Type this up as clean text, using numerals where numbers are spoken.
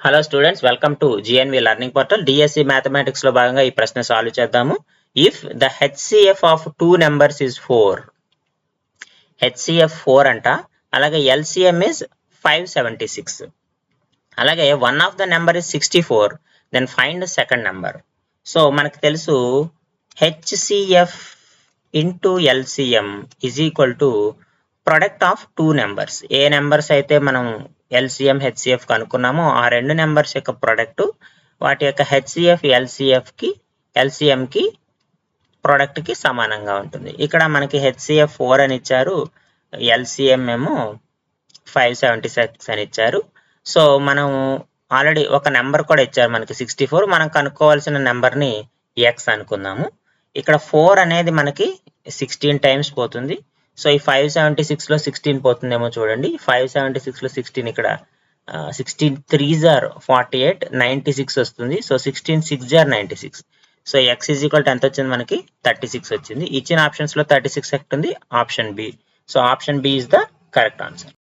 Hello students, welcome to GNV learning portal. DSC mathematics లో భాగంగా ఈ ప్రశ్న సాల్వ్ చేద్దాము. If the HCF of two numbers is 4, HCF 4 అంట, అలాగే ఎల్సిఎం ఇస్ 576, అలాగే one of the number is 64, then find second number. So మనకు తెలుసు HCF into LCM is equal to product of two numbers. ఏ numbers అయితే మనం LCM HCF కనుక్కున్నామో ఆ రెండు నెంబర్స్ యొక్క ప్రొడక్ట్ వాటి యొక్క హెచ్సిఎఫ్ ఎల్సిఎం కి ప్రొడక్ట్ కి సమానంగా ఉంటుంది. ఇక్కడ మనకి హెచ్సిఎఫ్ 4 అని ఇచ్చారు, ఎల్సిఎం ఏమో 576 అని ఇచ్చారు. సో మనం ఆల్రెడీ ఒక నెంబర్ కూడా ఇచ్చారు మనకి 64. మనం కనుక్కోవాల్సిన నెంబర్ ని ఎక్స్ అనుకుందాము. ఇక్కడ 4 అనేది మనకి 16 టైమ్స్ పోతుంది. సో ఈ 576 లో 16 పోతుందేమో చూడండి. 576 లో 16 ఇక్కడ 16 3s are 48, 96 వస్తుంది. So 16 6s are 96. So x is equal to ఎంత వచ్చింది మనకి 36 వచ్చింది. ఇచ్చిన ఆప్షన్స్ లో 36 ఎక్కడ ఉంది? Option b. So option b is the correct answer.